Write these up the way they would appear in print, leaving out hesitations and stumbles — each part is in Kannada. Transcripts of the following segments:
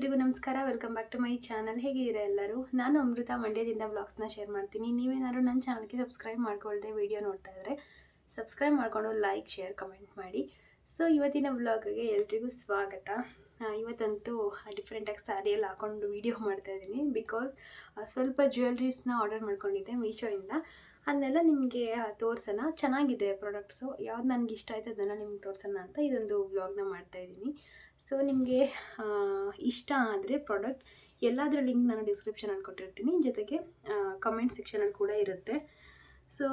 ಎಲ್ರಿಗೂ ನಮಸ್ಕಾರ. Welcome back to my channel. ಹೇಗಿದ್ದೀರಾ ಎಲ್ಲರೂ? ನಾನು ಅಮೃತ, ಮಂಡ್ಯದಿಂದ ವ್ಲಾಗ್ಸ್ನ ಶೇರ್ ಮಾಡ್ತೀನಿ. ನೀವೇನಾದ್ರು ನನ್ನ ಚಾನಲ್ಗೆ ಸಬ್ಸ್ಕ್ರೈಬ್ ಮಾಡ್ಕೊಳ್ದೆ ವಿಡಿಯೋ ನೋಡ್ತಾ ಇದ್ದರೆ ಸಬ್ಸ್ಕ್ರೈಬ್ ಮಾಡಿಕೊಂಡು ಲೈಕ್, ಶೇರ್, ಕಮೆಂಟ್ ಮಾಡಿ. ಸೊ ಇವತ್ತಿನ ವ್ಲಾಗ್ಗೆ ಎಲ್ರಿಗೂ ಸ್ವಾಗತ. ಇವತ್ತಂತೂ ಡಿಫ್ರೆಂಟಾಗಿ ಸ್ಯಾರಿಯಲ್ಲಿ ಹಾಕೊಂಡು ವಿಡಿಯೋ ಮಾಡ್ತಾಯಿದ್ದೀನಿ. ಬಿಕಾಸ್ ಸ್ವಲ್ಪ ಜ್ಯುವೆಲ್ರೀಸ್ನ ಆರ್ಡರ್ ಮಾಡ್ಕೊಂಡಿದ್ದೆ ಮೀಶೋಯಿಂದ. ಅದನ್ನೆಲ್ಲ ನಿಮಗೆ ತೋರಿಸೋಣ. ಚೆನ್ನಾಗಿದೆ ಪ್ರಾಡಕ್ಟ್ಸು. ಯಾವ್ದು ನನಗೆ ಇಷ್ಟ ಆಯಿತು ಅದನ್ನು ನಿಮ್ಗೆ ತೋರಿಸೋಣ ಅಂತ ಇದೊಂದು ವ್ಲಾಗ್ನ ಮಾಡ್ತಾಯಿದ್ದೀನಿ. ಸೊ ನಿಮಗೆ ಇಷ್ಟ ಆದರೆ ಪ್ರಾಡಕ್ಟ್ ಎಲ್ಲದರ ಲಿಂಕ್ ನಾನು ಡಿಸ್ಕ್ರಿಪ್ಷನಲ್ಲಿ ಕೊಟ್ಟಿರ್ತೀನಿ, ಜೊತೆಗೆ ಕಮೆಂಟ್ ಸೆಕ್ಷನಲ್ಲಿ ಕೂಡ ಇರುತ್ತೆ. ಸೊ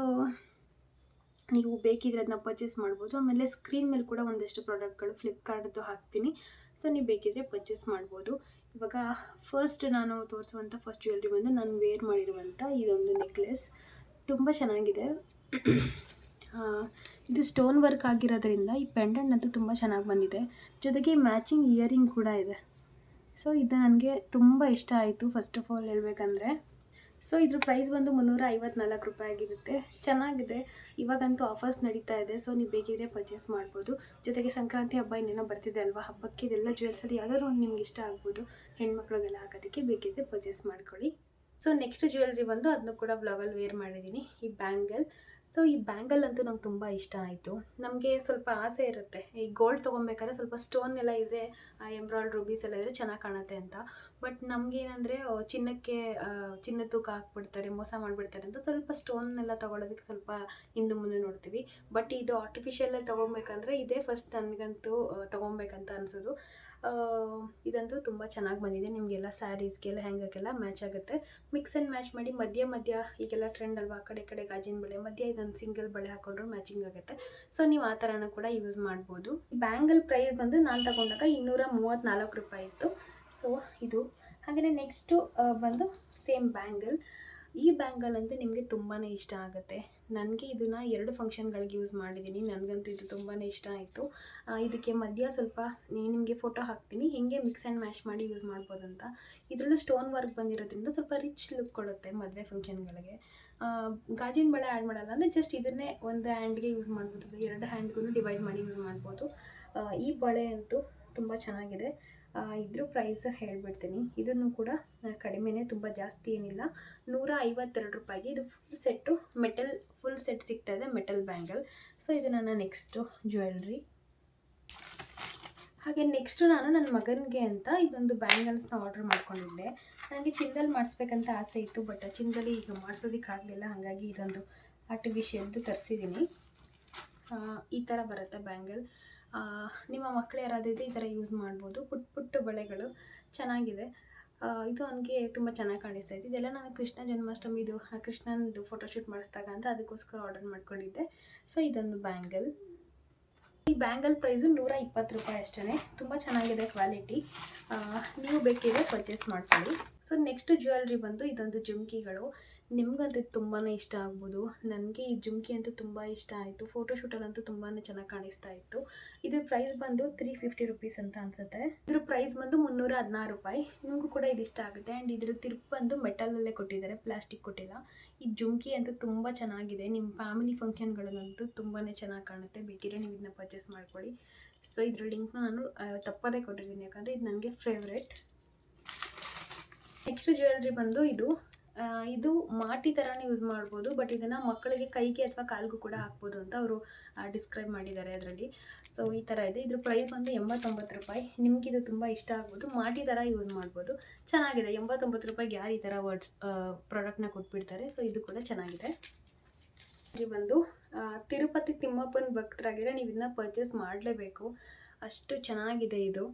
ನೀವು ಬೇಕಿದ್ರೆ ಅದನ್ನ ಪರ್ಚೇಸ್ ಮಾಡ್ಬೋದು. ಆಮೇಲೆ ಸ್ಕ್ರೀನ್ ಮೇಲೆ ಕೂಡ ಒಂದಷ್ಟು ಪ್ರಾಡಕ್ಟ್ಗಳು ಫ್ಲಿಪ್ಕಾರ್ಟ್ದು ಹಾಕ್ತೀನಿ. ಸೊ ನೀವು ಬೇಕಿದ್ರೆ ಪರ್ಚೇಸ್ ಮಾಡ್ಬೋದು. ಇವಾಗ ಫಸ್ಟ್ ನಾನು ತೋರಿಸುವಂಥ ಫಸ್ಟ್ ಜ್ಯುವೆಲ್ರಿ ಬಂದು ನಾನು ವೇರ್ ಮಾಡಿರುವಂಥ ಇದೊಂದು ನೆಕ್ಲೆಸ್. ತುಂಬ ಚೆನ್ನಾಗಿದೆ. ಇದು ಸ್ಟೋನ್ ವರ್ಕ್ ಆಗಿರೋದ್ರಿಂದ ಈ ಪೆಂಡೆಂಟ್ ಅಂತೂ ತುಂಬ ಚೆನ್ನಾಗಿ ಬಂದಿದೆ. ಜೊತೆಗೆ ಮ್ಯಾಚಿಂಗ್ ಇಯರಿಂಗ್ ಕೂಡ ಇದೆ. ಸೊ ಇದು ನನಗೆ ತುಂಬ ಇಷ್ಟ ಆಯಿತು ಫಸ್ಟ್ ಆಫ್ ಆಲ್ ಹೇಳಬೇಕಂದ್ರೆ. ಸೊ ಇದ್ರ ಪ್ರೈಸ್ ಬಂದು 354 ರೂಪಾಯಿ ಆಗಿರುತ್ತೆ. ಚೆನ್ನಾಗಿದೆ. ಇವಾಗಂತೂ ಆಫರ್ಸ್ ನಡೀತಾ ಇದೆ. ಸೊ ನೀವು ಬೇಕಿದ್ರೆ ಪರ್ಚೇಸ್ ಮಾಡ್ಬೋದು. ಜೊತೆಗೆ ಸಂಕ್ರಾಂತಿ ಹಬ್ಬ ಇನ್ನೇನೋ ಬರ್ತಿದೆ ಅಲ್ವಾ, ಹಬ್ಬಕ್ಕೆ ಇದೆಲ್ಲ ಜ್ಯುವೆಲ್ಸಲ್ಲಿ ಯಾವ್ದಾದ್ರು ಒಂದು ನಿಮ್ಗೆ ಇಷ್ಟ ಆಗ್ಬೋದು. ಹೆಣ್ಮಕ್ಳಿಗೆಲ್ಲ ಹಾಕೋದಕ್ಕೆ ಬೇಕಿದ್ರೆ ಪರ್ಚೇಸ್ ಮಾಡ್ಕೊಳ್ಳಿ. ಸೊ ನೆಕ್ಸ್ಟ್ ಜ್ಯುವೆಲ್ರಿ ಬಂದು ಅದನ್ನು ಕೂಡ ಬ್ಲಾಗಲ್ಲಿ ವೇರ್ ಮಾಡಿದ್ದೀನಿ, ಈ ಬ್ಯಾಂಗಲ್. ಸೊ ಈ ಬ್ಯಾಂಗಲ್ ಅಂತೂ ನಂಗೆ ತುಂಬ ಇಷ್ಟ ಆಯಿತು. ನಮಗೆ ಸ್ವಲ್ಪ ಆಸೆ ಇರುತ್ತೆ ಈ ಗೋಲ್ಡ್ ತೊಗೊಬೇಕಾದ್ರೆ ಸ್ವಲ್ಪ ಸ್ಟೋನ್ ಎಲ್ಲ ಇದ್ದರೆ, ಎಂಬ್ರಾಯ್ಡ್ ರೂಬೀಸ್ ಎಲ್ಲ ಇದ್ದರೆ ಚೆನ್ನಾಗಿ ಕಾಣುತ್ತೆ ಅಂತ. ಬಟ್ ನಮಗೇನಂದರೆ ಚಿನ್ನದ ತೂಕ ಹಾಕ್ಬಿಡ್ತಾರೆ, ಮೋಸ ಮಾಡಿಬಿಡ್ತಾರೆ ಅಂತ ಸ್ವಲ್ಪ ಸ್ಟೋನ್ ಎಲ್ಲ ತೊಗೊಳೋದಕ್ಕೆ ಸ್ವಲ್ಪ ಹಿಂದೆ ಮುಂದೆ ನೋಡ್ತೀವಿ. ಬಟ್ ಇದು ಆರ್ಟಿಫಿಷಿಯಲಲ್ಲಿ ತೊಗೊಬೇಕಂದ್ರೆ ಇದೇ ಫಸ್ಟ್ ನನಗಂತೂ ತೊಗೊಬೇಕಂತ ಅನಿಸೋದು. ಇದಂತೂ ತುಂಬ ಚೆನ್ನಾಗಿ ಬಂದಿದೆ. ನಿಮಗೆಲ್ಲ ಸ್ಯಾರೀಸ್ಗೆಲ್ಲ ಹೆಂಗಕ್ಕೆಲ್ಲ ಮ್ಯಾಚ್ ಆಗುತ್ತೆ. ಮಿಕ್ಸ್ ಆ್ಯಂಡ್ ಮ್ಯಾಚ್ ಮಾಡಿ ಮಧ್ಯ ಈಗೆಲ್ಲ ಟ್ರೆಂಡ್ ಅಲ್ವಾ, ಆ ಕಡೆ ಗಾಜಿನ ಬಳೆ ಮಧ್ಯ ಇದೊಂದು ಸಿಂಗಲ್ ಬಳೆ ಹಾಕೊಂಡ್ರು ಮ್ಯಾಚಿಂಗ್ ಆಗುತ್ತೆ. ಸೊ ನೀವು ಆ ಥರನೂ ಕೂಡ ಯೂಸ್ ಮಾಡ್ಬೋದು. ಬ್ಯಾಂಗಲ್ ಪ್ರೈಸ್ ಬಂದು ನಾನು ತಗೊಂಡಾಗ 234 ರೂಪಾಯಿ ಇತ್ತು. ಸೊ ಇದು ಹಾಗೆಯೇ ನೆಕ್ಸ್ಟು ಬಂದು ಸೇಮ್ ಬ್ಯಾಂಗಲ್. ಈ ಬ್ಯಾಂಗಲ್ ಅಂತೂ ನಿಮಗೆ ತುಂಬಾ ಇಷ್ಟ ಆಗುತ್ತೆ. ನನಗೆ ಇದನ್ನು 2 ಫಂಕ್ಷನ್ಗಳಿಗೆ ಯೂಸ್ ಮಾಡಿದ್ದೀನಿ. ನನಗಂತೂ ಇದು ತುಂಬಾ ಇಷ್ಟ ಆಯಿತು. ಇದಕ್ಕೆ ಮಧ್ಯ ಸ್ವಲ್ಪ ನಿಮಗೆ ಫೋಟೋ ಹಾಕ್ತೀನಿ, ಹೇಗೆ ಮಿಕ್ಸ್ ಆ್ಯಂಡ್ ಮ್ಯಾಶ್ ಮಾಡಿ ಯೂಸ್ ಮಾಡ್ಬೋದು ಅಂತ. ಇದರಲ್ಲೂ ಸ್ಟೋನ್ ವರ್ಕ್ ಬಂದಿರೋದ್ರಿಂದ ಸ್ವಲ್ಪ ರಿಚ್ ಲುಕ್ ಕೊಡುತ್ತೆ ಮದುವೆ ಫಂಕ್ಷನ್ಗಳಿಗೆ. ಗಾಜಿನ ಬಳೆ ಆ್ಯಡ್ ಮಾಡಲ್ಲ ಅಂದರೆ ಜಸ್ಟ್ ಇದನ್ನೇ ಒಂದು ಹ್ಯಾಂಡ್ಗೆ ಯೂಸ್ ಮಾಡ್ಬೋದು, 2 ಹ್ಯಾಂಡ್ಗೂ ಡಿವೈಡ್ ಮಾಡಿ ಯೂಸ್ ಮಾಡ್ಬೋದು. ಈ ಬಳೆ ಅಂತೂ ತುಂಬ ಚೆನ್ನಾಗಿದೆ. ಇದ್ರ ಪ್ರೈಸ್ ಹೇಳ್ಬಿಡ್ತೀನಿ. ಇದನ್ನು ಕೂಡ ಕಡಿಮೆನೇ, ತುಂಬ ಜಾಸ್ತಿ ಏನಿಲ್ಲ, 152 ರೂಪಾಯಿಗೆ ಇದು full set metal full set ಸಿಗ್ತಾಯಿದೆ, ಮೆಟಲ್ ಬ್ಯಾಂಗಲ್. ಸೊ ಇದು ನನ್ನ ನೆಕ್ಸ್ಟು ಜ್ಯುವೆಲ್ರಿ. ಹಾಗೆ ನೆಕ್ಸ್ಟು ನಾನು ನನ್ನ ಮಗನಿಗೆ ಅಂತ ಇದೊಂದು ಬ್ಯಾಂಗಲ್ಸ್ನ ಆರ್ಡ್ರ್ ಮಾಡ್ಕೊಂಡಿದ್ದೆ. ನನಗೆ ಚಿನ್ನದಲ್ಲಿ ಮಾಡಿಸ್ಬೇಕಂತ ಆಸೆ ಇತ್ತು, ಬಟ್ ಚಿನ್ನದಲ್ಲಿ ಈಗ ಮಾಡಿಸೋದಕ್ಕಾಗಲಿಲ್ಲ. ಹಾಗಾಗಿ ಇದೊಂದು ಆರ್ಟಿಫಿಷಿಯಲ್ದು ತರಿಸಿದ್ದೀನಿ. ಈ ಥರ ಬರುತ್ತೆ ಬ್ಯಾಂಗಲ್. ನಿಮ್ಮ ಮಕ್ಕಳು ಯಾರಾದರೂ ಇದ್ದರೆ ಈ ಥರ ಯೂಸ್ ಮಾಡ್ಬೋದು. ಪುಟ್ಟ ಬಳೆಗಳು ಚೆನ್ನಾಗಿದೆ. ಇದು ನನಗೆ ತುಂಬ ಚೆನ್ನಾಗಿ ಕಾಣಿಸ್ತಾ ಇತ್ತು. ಇದೆಲ್ಲ ನಾನು ಕೃಷ್ಣ ಜನ್ಮಾಷ್ಟಮಿದು ಕೃಷ್ಣನದು ಫೋಟೋಶೂಟ್ ಮಾಡಿಸಿದಾಗ ಅಂತ ಅದಕ್ಕೋಸ್ಕರ ಆರ್ಡರ್ ಮಾಡ್ಕೊಂಡಿದ್ದೆ. ಸೊ ಇದೊಂದು ಬ್ಯಾಂಗಲ್. ಈ ಬ್ಯಾಂಗಲ್ ಪ್ರೈಸು 120 ರೂಪಾಯಿ ಅಷ್ಟೇ. ತುಂಬ ಚೆನ್ನಾಗಿದೆ ಕ್ವಾಲಿಟಿ. ನೀವು ಬೇಕಿದ್ರೆ ಪರ್ಚೇಸ್ ಮಾಡ್ಕೊಳ್ಳಿ. ಸೊ ನೆಕ್ಸ್ಟ್ ಜ್ಯುವೆಲ್ರಿ ಬಂದು ಇದೊಂದು ಜುಮ್ಕಿಗಳು. ನಿಮ್ಗಂತೂ ತುಂಬಾ ಇಷ್ಟ ಆಗ್ಬೋದು. ನನಗೆ ಈ ಜುಮ್ಕಿ ಅಂತೂ ತುಂಬ ಇಷ್ಟ ಆಯಿತು. ಫೋಟೋಶೂಟಲ್ಲಂತೂ ತುಂಬಾ ಚೆನ್ನಾಗಿ ಕಾಣಿಸ್ತಾ ಇತ್ತು. ಇದ್ರ ಪ್ರೈಸ್ ಬಂದು 350 ರೂಪೀಸ್ ಅಂತ ಅನಿಸುತ್ತೆ. ಇದ್ರ ಪ್ರೈಸ್ ಬಂದು 316 ರೂಪಾಯಿ. ನಿಮಗೂ ಕೂಡ ಇದು ಇಷ್ಟ ಆಗುತ್ತೆ. ಆ್ಯಂಡ್ ಇದ್ರ ತಿರುಪು ಬಂದು ಮೆಟಲಲ್ಲೇ ಕೊಟ್ಟಿದ್ದಾರೆ, ಪ್ಲಾಸ್ಟಿಕ್ ಕೊಟ್ಟಿಲ್ಲ. ಈ ಜುಮ್ಕಿ ಅಂತೂ ತುಂಬ ಚೆನ್ನಾಗಿದೆ. ನಿಮ್ಮ ಫ್ಯಾಮಿಲಿ ಫಂಕ್ಷನ್ಗಳಿಗಂತೂ ತುಂಬಾ ಚೆನ್ನಾಗಿ ಕಾಣುತ್ತೆ. ಬೇಕಿದ್ರೆ ನೀವು ಇದನ್ನ ಪರ್ಚೇಸ್ ಮಾಡ್ಕೊಳ್ಳಿ. ಸೊ ಇದ್ರ ಲಿಂಕ್ನ ನಾನು ತಪ್ಪದೇ ಕೊಟ್ಟಿದ್ದೀನಿ, ಯಾಕಂದರೆ ಇದು ನನಗೆ ಫೇವ್ರೆಟ್. ನೆಕ್ಸ್ಟ್ ಜ್ಯುವೆಲ್ರಿ ಬಂದು ಇದು ಮಾಟಿ ಥರನೇ ಯೂಸ್ ಮಾಡ್ಬೋದು. ಬಟ್ ಇದನ್ನು ಮಕ್ಕಳಿಗೆ ಕೈಗೆ ಅಥವಾ ಕಾಲಿಗೂ ಕೂಡ ಹಾಕ್ಬೋದು ಅಂತ ಅವರು ಡಿಸ್ಕ್ರೈಬ್ ಮಾಡಿದ್ದಾರೆ ಅದರಲ್ಲಿ. ಸೊ ಈ ಥರ ಇದೆ. ಇದ್ರ ಪ್ರೈಸ್ ಬಂದು 89 ರೂಪಾಯಿ. ನಿಮ್ಗೆ ಇದು ತುಂಬ ಇಷ್ಟ ಆಗ್ಬೋದು. ಮಾಟಿ ಥರ ಯೂಸ್ ಮಾಡ್ಬೋದು. ಚೆನ್ನಾಗಿದೆ. 89 ರೂಪಾಯಿಗೆ ಯಾರು ಈ ಥರ ಪ್ರಾಡಕ್ಟ್ನ ಕೊಟ್ಬಿಡ್ತಾರೆ. ಸೊ ಇದು ಕೂಡ ಚೆನ್ನಾಗಿದೆ. ಬಂದು ತಿರುಪತಿ ತಿಮ್ಮಪ್ಪನ ಭಕ್ತರಾಗಿದ್ರೆ ನೀವು ಇದನ್ನ ಪರ್ಚೇಸ್ ಮಾಡಲೇಬೇಕು, ಅಷ್ಟು ಚೆನ್ನಾಗಿದೆ. ಇದು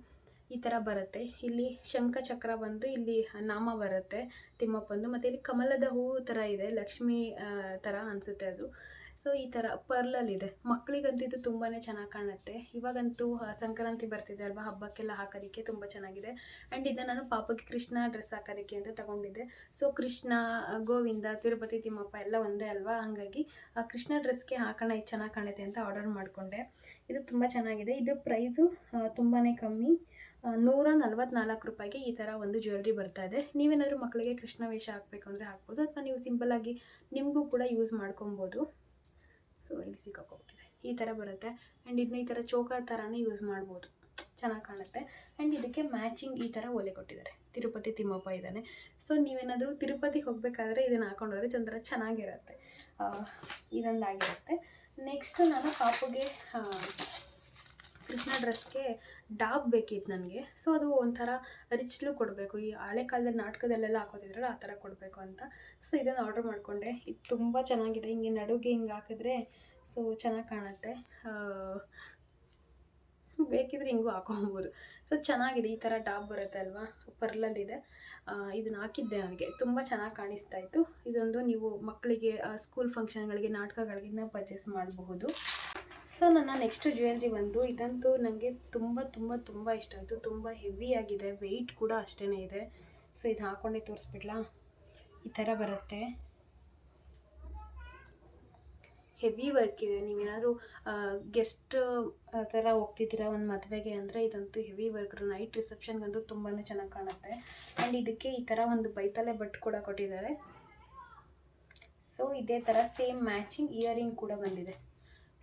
ಈ ಥರ ಬರುತ್ತೆ. ಇಲ್ಲಿ ಶಂಖ ಚಕ್ರ ಬಂದು ಇಲ್ಲಿ ನಾಮ ಬರುತ್ತೆ ತಿಮ್ಮಪ್ಪಂದು, ಮತ್ತು ಇಲ್ಲಿ ಕಮಲದ ಹೂವು ಥರ ಇದೆ, ಲಕ್ಷ್ಮಿ ಥರ ಅನಿಸುತ್ತೆ ಅದು. ಸೊ ಈ ಥರ ಪರ್ಲಲ್ಲಿದೆ. ಮಕ್ಕಳಿಗಂತೂ ಇದು ತುಂಬಾ ಚೆನ್ನಾಗಿ ಕಾಣುತ್ತೆ. ಇವಾಗಂತೂ ಸಂಕ್ರಾಂತಿ ಬರ್ತಿದೆ ಅಲ್ವಾ, ಹಬ್ಬಕ್ಕೆಲ್ಲ ಹಾಕೋದಕ್ಕೆ ತುಂಬ ಚೆನ್ನಾಗಿದೆ. ಆ್ಯಂಡ್ ಇದನ್ನು ನಾನು ಪಾಪಗೆ ಕೃಷ್ಣ ಡ್ರೆಸ್ ಹಾಕೋದಕ್ಕೆ ಅಂತ ತಗೊಂಡಿದ್ದೆ. ಸೊ ಕೃಷ್ಣ, ಗೋವಿಂದ, ತಿರುಪತಿ ತಿಮ್ಮಪ್ಪ ಎಲ್ಲ ಒಂದೇ ಅಲ್ವಾ, ಹಾಗಾಗಿ ಕೃಷ್ಣ ಡ್ರೆಸ್ಗೆ ಹಾಕೋಣ, ಇದು ಚೆನ್ನಾಗಿ ಕಾಣುತ್ತೆ ಅಂತ ಆರ್ಡರ್ ಮಾಡಿಕೊಂಡೆ. ಇದು ತುಂಬ ಚೆನ್ನಾಗಿದೆ. ಇದು ಪ್ರೈಸು ತುಂಬಾ ಕಮ್ಮಿ, 144 ರೂಪಾಯಿಗೆ ಈ ಥರ ಒಂದು ಜ್ಯುವೆಲ್ರಿ ಬರ್ತಾ ಇದೆ. ನೀವೇನಾದರೂ ಮಕ್ಕಳಿಗೆ ಕೃಷ್ಣ ವೇಷ ಹಾಕಬೇಕು ಅಂದರೆ ಹಾಕ್ಬೋದು, ಅಥವಾ ನೀವು ಸಿಂಪಲ್ಲಾಗಿ ನಿಮಗೂ ಕೂಡ ಯೂಸ್ ಮಾಡ್ಕೊಬೋದು. ಸೊ ಇಲ್ಲಿ ಸಿಕ್ಕಾಕೊಬಿಟ್ಟಿದೆ. ಈ ಥರ ಬರುತ್ತೆ. ಆ್ಯಂಡ್ ಇದನ್ನ ಈ ಥರ ಚೋಕರ್ ಥರನೇ ಯೂಸ್ ಮಾಡ್ಬೋದು. ಚೆನ್ನಾಗಿ ಕಾಣುತ್ತೆ. ಆ್ಯಂಡ್ ಇದಕ್ಕೆ ಮ್ಯಾಚಿಂಗ್ ಈ ಥರ ಓಲೆ ಕೊಟ್ಟಿದ್ದಾರೆ. ತಿರುಪತಿ ತಿಮ್ಮಪ್ಪ ಇದ್ದಾನೆ. ಸೊ ನೀವೇನಾದರೂ ತಿರುಪತಿಗೆ ಹೋಗಬೇಕಾದ್ರೆ ಇದನ್ನು ಹಾಕೊಂಡು ಹೋದರೆ ಒಂಥರ ಚೆನ್ನಾಗಿರುತ್ತೆ. ಇದೊಂದಾಗಿರುತ್ತೆ. ನೆಕ್ಸ್ಟು ನಾನು ಪಾಪುಗೆ ಕೃಷ್ಣ ಡ್ರೆಸ್ಗೆ ಡಾಬ್ ಬೇಕಿತ್ತು ನನಗೆ. ಸೊ ಅದು ಒಂಥರ ರಿಚ್ ಲುಕ್ ಕೊಡಬೇಕು. ಈ ಹಳೆ ಕಾಲದಲ್ಲಿ ನಾಟಕದಲ್ಲೆಲ್ಲ ಹಾಕೋತಿದ್ರಲ್ಲ ಆ ಥರ ಕೊಡಬೇಕು ಅಂತ. ಸೊ ಇದನ್ನು ಆರ್ಡ್ರ್ ಮಾಡಿಕೊಂಡೆ. ಇದು ತುಂಬ ಚೆನ್ನಾಗಿದೆ. ಹಿಂಗೆ ನಡುಗೆ ಹಿಂಗೆ ಹಾಕಿದ್ರೆ ಸೊ ಚೆನ್ನಾಗಿ ಕಾಣುತ್ತೆ. ಬೇಕಿದ್ರೆ ಹಿಂಗೂ ಹಾಕೊಬೋದು. ಸೊ ಚೆನ್ನಾಗಿದೆ. ಈ ಥರ ಡಾಬ್ ಬರುತ್ತೆ ಅಲ್ವಾ, ಪರ್ಲಲ್ಲಿದೆ. ಇದನ್ನು ಹಾಕಿದ್ದೆ ನನಗೆ ತುಂಬ ಚೆನ್ನಾಗಿ ಕಾಣಿಸ್ತಾ ಇತ್ತು. ಇದೊಂದು ನೀವು ಮಕ್ಕಳಿಗೆ ಸ್ಕೂಲ್ ಫಂಕ್ಷನ್ಗಳಿಗೆ, ನಾಟಕಗಳಿಗೆ ಪರ್ಚೇಸ್ ಮಾಡಬಹುದು. ಸೊ ನನ್ನ ನೆಕ್ಸ್ಟ್ ಜ್ಯುವೆಲ್ರಿ ಬಂದು ಇದಂತೂ ನನಗೆ ತುಂಬ ತುಂಬ ತುಂಬ ಇಷ್ಟ ಆಯಿತು. ತುಂಬ ಹೆವಿಯಾಗಿದೆ, ವೆಯ್ಟ್ ಕೂಡ ಅಷ್ಟೇ ಇದೆ. ಸೊ ಇದು ಹಾಕ್ಕೊಂಡೆ ತೋರಿಸ್ಬಿಡ್ಲಾ. ಈ ಥರ ಬರುತ್ತೆ, ಹೆವಿ ವರ್ಕ್ ಇದೆ. ನೀವೇನಾದರೂ ಗೆಸ್ಟ್ ಥರ ಹೋಗ್ತಿದ್ದೀರಾ ಒಂದು ಮದುವೆಗೆ ಅಂದರೆ ಇದಂತೂ ಹೆವಿ ವರ್ಕ್. ನೈಟ್ ರಿಸೆಪ್ಷನ್ಗಂತೂ ತುಂಬಾ ಚೆನ್ನಾಗಿ ಕಾಣುತ್ತೆ. ಆ್ಯಂಡ್ ಇದಕ್ಕೆ ಈ ಥರ ಒಂದು ಬೈತಲೆ ಬಟ್ ಕೂಡ ಕೊಟ್ಟಿದ್ದಾರೆ. ಸೊ ಇದೇ ಥರ ಸೇಮ್ ಮ್ಯಾಚಿಂಗ್ ಇಯರಿಂಗ್ ಕೂಡ ಬಂದಿದೆ.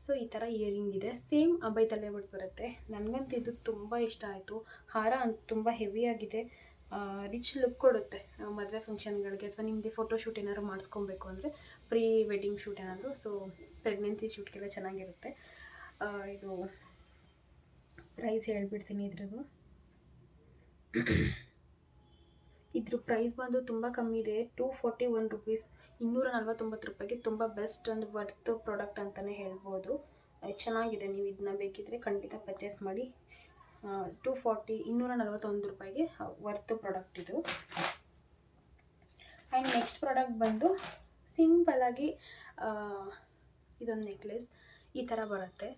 ಸೊ ಈ ಥರ ಇಯರಿಂಗ್ ಇದೆ, ಸೇಮ್ ಬೈತಲೆ ಬಟ್ ಬರುತ್ತೆ. ನನಗಂತೂ ಇದು ತುಂಬ ಇಷ್ಟ ಆಯಿತು. ಹಾರ ಅಂತ ತುಂಬ ಹೆವಿಯಾಗಿದೆ, ರಿಚ್ ಲುಕ್ ಕೊಡುತ್ತೆ ಮದುವೆ ಫಂಕ್ಷನ್ಗಳಿಗೆ, ಅಥವಾ ನಿಮ್ಮದು ಫೋಟೋಶೂಟ್ ಏನಾದ್ರು ಮಾಡಿಸ್ಕೊಬೇಕು ಅಂದರೆ, ಪ್ರೀ ವೆಡ್ಡಿಂಗ್ ಶೂಟ್ ಏನಾದರೂ, ಸೊ ಪ್ರೆಗ್ನೆನ್ಸಿ ಶೂಟ್ಗೆಲ್ಲ ಚೆನ್ನಾಗಿರುತ್ತೆ. ಇದು ಪ್ರೈಸ್ ಹೇಳ್ಬಿಡ್ತೀನಿ ಇದ್ರದ್ದು. ಇದ್ರ ಪ್ರೈಸ್ ಬಂದು ತುಂಬ ಕಮ್ಮಿ ಇದೆ, 241 ರುಪೀಸ್, 249 ರೂಪಾಯಿಗೆ ತುಂಬ ಬೆಸ್ಟ್ ಆ್ಯಂಡ್ ವರ್ತ್ ಪ್ರಾಡಕ್ಟ್ ಅಂತಲೇ ಹೇಳ್ಬೋದು. ಚೆನ್ನಾಗಿದೆ. ನೀವು ಇದನ್ನ ಬೇಕಿದ್ದರೆ ಖಂಡಿತ ಪರ್ಚೇಸ್ ಮಾಡಿ. 241 ರೂಪಾಯಿಗೆ ವರ್ತ್ ಪ್ರಾಡಕ್ಟ್ ಇದು. ಆ್ಯಂಡ್ ನೆಕ್ಸ್ಟ್ ಪ್ರಾಡಕ್ಟ್ ಬಂದು ಸಿಂಪಲಾಗಿ ಇದೊಂದು ನೆಕ್ಲೆಸ್ ಈ ಥರ ಬರುತ್ತೆ.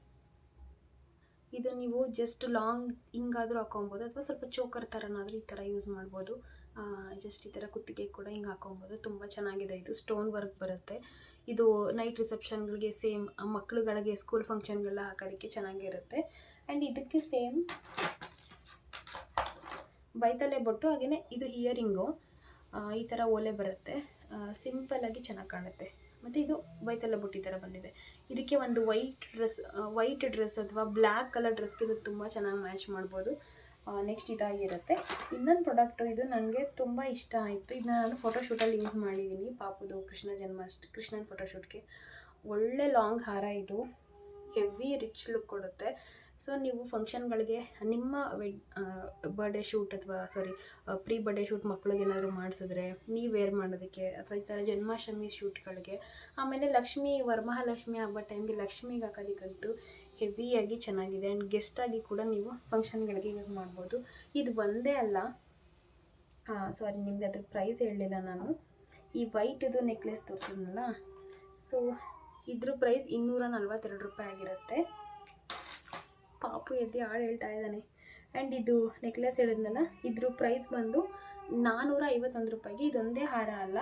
ಇದು ನೀವು ಜಸ್ಟ್ ಲಾಂಗ್ ಹಿಂಗಾದರೂ ಹಾಕೊಬೋದು, ಅಥವಾ ಸ್ವಲ್ಪ ಚೋಕರ್ ಥರನಾದರೂ ಈ ಥರ ಯೂಸ್ ಮಾಡ್ಬೋದು. ಜಸ್ಟ್ ಈ ಥರ ಕುತ್ತಿಗೆ ಕೂಡ ಹಿಂಗೆ ಹಾಕೊಬೋದು. ತುಂಬ ಚೆನ್ನಾಗಿದೆ. ಇದು ಸ್ಟೋನ್ ವರ್ಕ್ ಬರುತ್ತೆ. ಇದು ನೈಟ್ ರಿಸೆಪ್ಷನ್ಗಳಿಗೆ, ಸೇಮ್ ಮಕ್ಕಳುಗಳಿಗೆ ಸ್ಕೂಲ್ ಫಂಕ್ಷನ್ಗೆಲ್ಲ ಹಾಕೋದಕ್ಕೆ ಚೆನ್ನಾಗಿರುತ್ತೆ. ಆ್ಯಂಡ್ ಇದಕ್ಕೆ ಸೇಮ್ ಬೈತಲೆ ಬೊಟ್ಟು, ಹಾಗೆಯೇ ಇದು ಇಯರಿಂಗು ಈ ಥರ ಓಲೆ ಬರುತ್ತೆ. ಸಿಂಪಲ್ಲಾಗಿ ಚೆನ್ನಾಗಿ ಕಾಣುತ್ತೆ. ಮತ್ತು ಇದು ಬೈತಲೆ ಬೊಟ್ಟು ಈ ಥರ ಬಂದಿದೆ. ಇದಕ್ಕೆ ಒಂದು ವೈಟ್ ಡ್ರೆಸ್ ಅಥವಾ ಬ್ಲ್ಯಾಕ್ ಕಲರ್ ಡ್ರೆಸ್ಗೆ ಇದು ತುಂಬ ಚೆನ್ನಾಗಿ ಮ್ಯಾಚ್ ಮಾಡ್ಬೋದು. ನೆಕ್ಸ್ಟ್ ಇದಾಗಿರುತ್ತೆ. ಇನ್ನೊಂದು ಪ್ರಾಡಕ್ಟು, ಇದು ನನಗೆ ತುಂಬ ಇಷ್ಟ ಆಯಿತು. ಇದನ್ನ ನಾನು ಫೋಟೋಶೂಟಲ್ಲಿ ಯೂಸ್ ಮಾಡಿದ್ದೀನಿ. ಪಾಪುದು ಕೃಷ್ಣನ ಫೋಟೋಶೂಟ್ಗೆ ಒಳ್ಳೆ ಲಾಂಗ್ ಹಾರ. ಇದು ಹೆವಿ ರಿಚ್ ಲುಕ್ ಕೊಡುತ್ತೆ. ಸೊ ನೀವು ಫಂಕ್ಷನ್ಗಳಿಗೆ, ನಿಮ್ಮ ಬರ್ಡೇ ಶೂಟ್ ಅಥವಾ ಪ್ರೀ ಬರ್ಡೇ ಶೂಟ್ ಮಕ್ಕಳಿಗೆ ಏನಾದರೂ ಮಾಡಿಸಿದ್ರೆ ನೀವು ವೇರ್ ಮಾಡೋದಕ್ಕೆ, ಅಥವಾ ಈ ಥರ ಜನ್ಮಾಷ್ಟಮಿ ಶೂಟ್ಗಳಿಗೆ, ಆಮೇಲೆ ವರಮಹಾಲಕ್ಷ್ಮಿ ಹಬ್ಬ ಟೈಮ್ಗೆ ಲಕ್ಷ್ಮಿಗೆ ಹಾಕೋದಕ್ಕಂತೂ ಹೆವಿಯಾಗಿ ಚೆನ್ನಾಗಿದೆ. ಆ್ಯಂಡ್ ಗೆಸ್ಟಾಗಿ ಕೂಡ ನೀವು ಫಂಕ್ಷನ್ಗಳಿಗೆ ಯೂಸ್ ಮಾಡ್ಬೋದು. ಇದು ಒಂದೇ ಅಲ್ಲ, ನಿಮಗೆ ಅದ್ರ ಪ್ರೈಸ್ ಹೇಳಲಿಲ್ಲ ನಾನು. ಈ ವೈಟದು ನೆಕ್ಲೆಸ್ ತೋರಿಸಿದ್ನಲ್ಲ, ಸೊ ಇದ್ರ ಪ್ರೈಸ್ 242 ರೂಪಾಯಿ ಆಗಿರುತ್ತೆ. ಪಾಪು ಎದ್ದು ಹಾಡು ಹೇಳ್ತಾ ಇದ್ದಾನೆ. ಆ್ಯಂಡ್ ಇದು ನೆಕ್ಲೆಸ್ ಹೇಳಿದ್ನಲ್ಲ, ಇದ್ರ ಪ್ರೈಸ್ ಬಂದು 451 ರೂಪಾಯಿಗೆ. ಇದೊಂದೇ ಹಾರ ಅಲ್ಲ,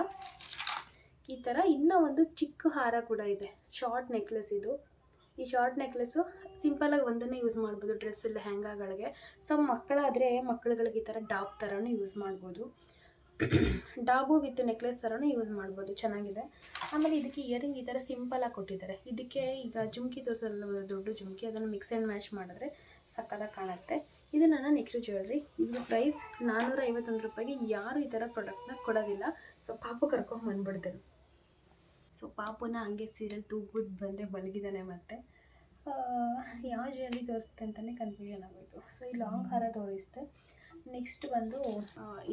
ಈ ಥರ ಇನ್ನೂ ಒಂದು ಚಿಕ್ಕ ಹಾರ ಕೂಡ ಇದೆ, ಶಾರ್ಟ್ ನೆಕ್ಲೆಸ್. ಇದು ಈ ಶಾರ್ಟ್ ನೆಕ್ಲೆಸ್ಸು ಸಿಂಪಲಾಗಿ ಒಂದನ್ನೇ ಯೂಸ್ ಮಾಡ್ಬೋದು, ಡ್ರೆಸ್ ಲೆಹೆಂಗಾಗಳಿಗೆ. ಸೊ ಮಕ್ಕಳುಗಳಿಗೆ ಈ ಥರ ಡಾಬ್ ಥರನೂ ಯೂಸ್ ಮಾಡ್ಬೋದು. ಡಾಬು ವಿತ್ ನೆಕ್ಲೆಸ್ ಥರನೂ ಯೂಸ್ ಮಾಡ್ಬೋದು, ಚೆನ್ನಾಗಿದೆ. ಆಮೇಲೆ ಇದಕ್ಕೆ ಇಯರಿಂಗ್ ಈ ಥರ ಸಿಂಪಲಾಗಿ ಕೊಟ್ಟಿದ್ದಾರೆ. ಇದಕ್ಕೆ ಈಗ ಜುಮ್ಕಿ ತೋರಿಸಲ್ಲ, ದೊಡ್ಡ ಜುಮ್ಕಿ, ಅದನ್ನು ಮಿಕ್ಸ್ ಆ್ಯಂಡ್ ಮ್ಯಾಚ್ ಮಾಡಿದ್ರೆ ಸಕ್ಕತ್ತಾಗಿ ಕಾಣುತ್ತೆ. ಇದು ನನ್ನ ನೆಕ್ಸ್ಟ್ ಜ್ಯುವೆಲ್ರಿ. ಇದ್ರ ಪ್ರೈಸ್ 451 ರೂಪಾಯಿಗೆ. ಯಾರು ಈ ಥರ ಪ್ರಾಡಕ್ಟ್ನ ಕೊಡೋದಿಲ್ಲ. ಸೊ ಪಾಪು ಕರ್ಕೊಂಬಂದ್ಬಿಡ್ತೇನೆ. ಸೊ ಪಾಪುನ ಹಂಗೆ ಸೀರಿಯಲ್ ತೂಗ್ಬಿಟ್ಟು ಬಂದೆ ಮಲಗಿದ್ದಾನೆ. ಮತ್ತು ಯಾವ ಜ್ಯುವೆಲ್ರಿ ತೋರಿಸ್ತೆ ಅಂತಲೇ ಕನ್ಫ್ಯೂಷನ್ ಆಗೋಯಿತು. ಸೊ ಈ ಲಾಂಗ್ ಹಾರ ತೋರಿಸ್ತೆ. ನೆಕ್ಸ್ಟ್ ಬಂದು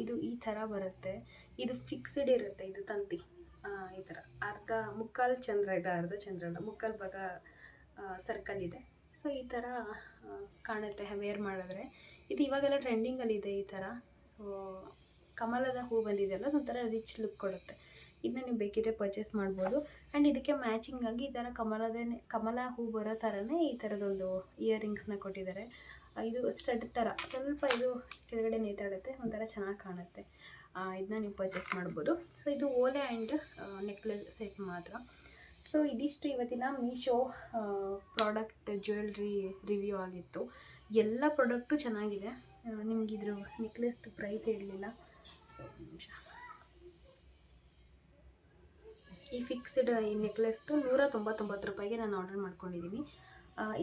ಇದು ಈ ಥರ ಬರುತ್ತೆ. ಇದು ಫಿಕ್ಸ್ಡ್ ಇರುತ್ತೆ, ಇದು ತಂತಿ ಈ ಥರ ಮುಕ್ಕಾಲು ಚಂದ್ರ ಇದೆ, ಅರ್ಧ ಚಂದ್ರ ಅಲ್ಲ, ಮುಕ್ಕಾಲು ಭಾಗ ಸರ್ಕಲ್ ಇದೆ. ಸೊ ಈ ಥರ ಕಾಣುತ್ತೆ ವೇರ್ ಮಾಡಿದ್ರೆ. ಇದು ಇವಾಗೆಲ್ಲ ಟ್ರೆಂಡಿಂಗಲ್ಲಿದೆ ಈ ಥರ. ಸೊ ಕಮಲದ ಹೂ ಬಂದಿದೆಯಲ್ಲ, ಒಂಥರ ರಿಚ್ ಲುಕ್ ಕೊಡುತ್ತೆ. ಇದನ್ನ ನೀವು ಬೇಕಿದ್ರೆ ಪರ್ಚೇಸ್ ಮಾಡ್ಬೋದು. ಆ್ಯಂಡ್ ಇದಕ್ಕೆ ಮ್ಯಾಚಿಂಗಾಗಿ ಈ ಥರ ಕಮಲ ಹೂ ಬರೋ ಥರನೇ ಈ ಥರದೊಂದು ಇಯರಿಂಗ್ಸ್ನ ಕೊಟ್ಟಿದ್ದಾರೆ. ಇದು ಸ್ಟಡ್ ಥರ ಸ್ವಲ್ಪ ಇದು ಕೆಳಗಡೆ ನೇತಾಡುತ್ತೆ, ಒಂಥರ ಚೆನ್ನಾಗಿ ಕಾಣುತ್ತೆ. ಇದನ್ನ ನೀವು ಪರ್ಚೇಸ್ ಮಾಡ್ಬೋದು. ಸೊ ಇದು ಓಲೆ ಆ್ಯಂಡ್ ನೆಕ್ಲೆಸ್ ಸೆಟ್ ಮಾತ್ರ. ಸೊ ಇದಿಷ್ಟು ಇವತ್ತಿನ ಮೀಶೋ ಪ್ರಾಡಕ್ಟ್ ಜ್ಯುವೆಲ್ರಿ ರಿವ್ಯೂ ಆಗಿತ್ತು. ಎಲ್ಲ ಪ್ರಾಡಕ್ಟು ಚೆನ್ನಾಗಿದೆ. ನಿಮಗಿದ್ರ ನೆಕ್ಲೆಸ್ದು ಪ್ರೈಸ್ ಹೇಳಲಿಲ್ಲ. ಸೊ ನಿಮಿಷ, ಈ ಫಿಕ್ಸ್ಡ್ ಈ ನೆಕ್ಲೆಸ್ದು 199 ರೂಪಾಯಿಗೆ ನಾನು ಆರ್ಡರ್ ಮಾಡ್ಕೊಂಡಿದ್ದೀನಿ.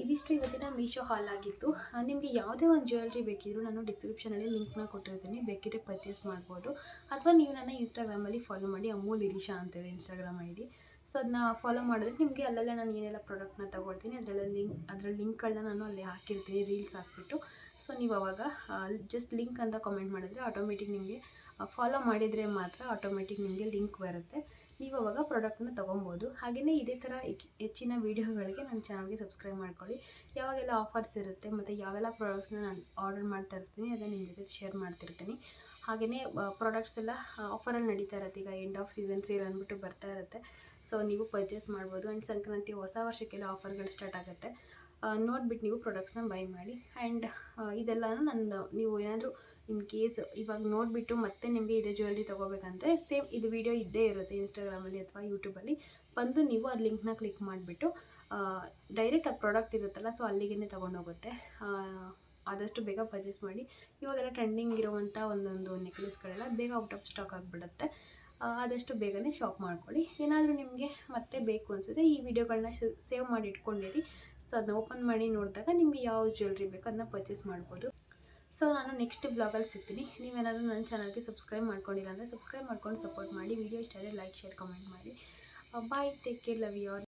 ಇದಿಷ್ಟು ಇವತ್ತಿನ ಮೀಶೋ ಹಾಲ್ ಆಗಿತ್ತು. ನಿಮಗೆ ಯಾವುದೇ ಒಂದು ಜ್ಯುವೆಲ್ರಿ ಬೇಕಿದ್ರೂ ನಾನು ಡಿಸ್ಕ್ರಿಪ್ಷನಲ್ಲಿ ಲಿಂಕ್ನ ಕೊಟ್ಟಿರ್ತೀನಿ, ಬೇಕಿದ್ರೆ ಪರ್ಚೇಸ್ ಮಾಡ್ಬೋದು. ಅಥವಾ ನೀವು ನನ್ನ ಇನ್ಸ್ಟಾಗ್ರಾಮಲ್ಲಿ ಫಾಲೋ ಮಾಡಿ, ಅಮೂಲ್ ಇರಿಷಾ ಅಂತಿದೆ ಇನ್ಸ್ಟಾಗ್ರಾಮ್ ID. ಸೊ ಅದನ್ನ ಫಾಲೋ ಮಾಡಿದ್ರೆ ನಿಮಗೆ ಅಲ್ಲೆಲ್ಲ ನಾನು ಏನೆಲ್ಲ ಪ್ರಾಡಕ್ಟ್ನ ತೊಗೊಳ್ತೀನಿ ಅದರ ಲಿಂಕ್ಗಳನ್ನ ನಾನು ಅಲ್ಲಿ ಹಾಕಿರ್ತೀನಿ, ರೀಲ್ಸ್ ಹಾಕ್ಬಿಟ್ಟು. ಸೊ ನೀವು ಅವಾಗ ಜಸ್ಟ್ ಲಿಂಕ್ ಅಂತ ಕಾಮೆಂಟ್ ಮಾಡಿದ್ರೆ ಆಟೋಮೆಟಿಕ್ ನಿಮಗೆ ಫಾಲೋ ಮಾಡಿದರೆ ಮಾತ್ರ ಆಟೋಮೆಟಿಕ್ ನಿಮಗೆ ಲಿಂಕ್ ಬರುತ್ತೆ. ನೀವು ಅವಾಗ ಪ್ರಾಡಕ್ಟ್ನ ತೊಗೊಬೋದು. ಹಾಗೆಯೇ ಇದೇ ಥರ ಹೆಚ್ಚಿನ ವೀಡಿಯೋಗಳಿಗೆ ನನ್ನ ಚಾನಲ್ಗೆ ಸಬ್ಸ್ಕ್ರೈಬ್ ಮಾಡ್ಕೊಳ್ಳಿ. ಯಾವಾಗೆಲ್ಲ ಆಫರ್ಸ್ ಇರುತ್ತೆ ಮತ್ತು ಯಾವೆಲ್ಲ ಪ್ರಾಡಕ್ಟ್ಸ್ನ ನಾನು ಆರ್ಡರ್ ಮಾಡಿ ತರಿಸ್ತೀನಿ ಅದನ್ನು ನಿಮ್ಮ ಜೊತೆ ಶೇರ್ ಮಾಡ್ತಿರ್ತೀನಿ. ಹಾಗೆಯೇ ಪ್ರಾಡಕ್ಟ್ಸ್ ಎಲ್ಲ ಆಫರಲ್ಲಿ ನಡೀತಾ ಇರುತ್ತೆ. ಈಗ ಎಂಡ್ ಆಫ್ ಸೀಸನ್ ಸೇಲ್ ಅಂದ್ಬಿಟ್ಟು ಬರ್ತಾ ಇರುತ್ತೆ. ಸೊ ನೀವು ಪರ್ಚೇಸ್ ಮಾಡ್ಬೋದು. ಆ್ಯಂಡ್ ಸಂಕ್ರಾಂತಿ ಹೊಸ ವರ್ಷಕ್ಕೆಲ್ಲ ಆಫರ್ಗಳು ಸ್ಟಾರ್ಟ್ ಆಗುತ್ತೆ. ನೋಡಿಬಿಟ್ಟು ನೀವು ಪ್ರಾಡಕ್ಟ್ಸ್ನ ಬೈ ಮಾಡಿ. ಆ್ಯಂಡ್ ಇದೆಲ್ಲನೂ ನೀವು ಏನಾದರೂ ಇನ್ ಕೇಸ್ ಇವಾಗ ನೋಡಿಬಿಟ್ಟು ಮತ್ತೆ ನಿಮಗೆ ಇದೇ ಜ್ಯುವೆಲ್ರಿ ತೊಗೋಬೇಕಂದ್ರೆ ಸೇಮ್ ಇದು ವಿಡಿಯೋ ಇದ್ದೇ ಇರುತ್ತೆ ಇನ್ಸ್ಟಾಗ್ರಾಮಲ್ಲಿ ಅಥವಾ ಯೂಟ್ಯೂಬಲ್ಲಿ. ಬಂದು ನೀವು ಆ ಲಿಂಕ್ನ ಕ್ಲಿಕ್ ಮಾಡಿಬಿಟ್ಟು ಡೈರೆಕ್ಟ್ ಆ ಪ್ರಾಡಕ್ಟ್ ಇರುತ್ತಲ್ಲ, ಸೊ ಅಲ್ಲಿಗೆ ತೊಗೊಂಡೋಗುತ್ತೆ. ಆದಷ್ಟು ಬೇಗ ಪರ್ಚೇಸ್ ಮಾಡಿ. ಇವಾಗೆಲ್ಲ ಟ್ರೆಂಡಿಂಗ್ ಇರುವಂಥ ಒಂದೊಂದು ನೆಕ್ಲೆಸ್ಗಳೆಲ್ಲ ಬೇಗ ಔಟ್ ಆಫ್ ಸ್ಟಾಕ್ ಆಗಿಬಿಡುತ್ತೆ. ಆದಷ್ಟು ಬೇಗನೆ ಶಾಪ್ ಮಾಡ್ಕೊಳ್ಳಿ. ಏನಾದರೂ ನಿಮಗೆ ಮತ್ತೆ ಬೇಕು ಅನಿಸಿದ್ರೆ ಈ ವಿಡಿಯೋಗಳನ್ನ ಸೇವ್ ಮಾಡಿ ಇಟ್ಕೊಂಡಿರಿ. ಸೊ ಅದನ್ನ ಓಪನ್ ಮಾಡಿ ನೋಡಿದಾಗ ನಿಮಗೆ ಯಾವ ಜ್ಯುವೆಲ್ರಿ ಬೇಕೋ ಅದನ್ನ ಪರ್ಚೇಸ್ ಮಾಡ್ಬೋದು. ಸೊ ನಾನು ನೆಕ್ಸ್ಟ್ ಬ್ಲಾಗಲ್ಲಿ ಸಿಗ್ತೀನಿ. ನೀವೇನಾದರೂ ನನ್ನ ಚಾನಲ್ಗೆ ಸಬ್ಸ್ಕ್ರೈಬ್ ಮಾಡ್ಕೊಂಡಿಲ್ಲ ಅಂದರೆ ಸಬ್ಸ್ಕ್ರೈಬ್ ಮಾಡ್ಕೊಂಡು ಸಪೋರ್ಟ್ ಮಾಡಿ. ವಿಡಿಯೋ ಇಷ್ಟ ಆದರೆ ಲೈಕ್, ಶೇರ್, ಕಮೆಂಟ್ ಮಾಡಿ. Bye, take care, love you all.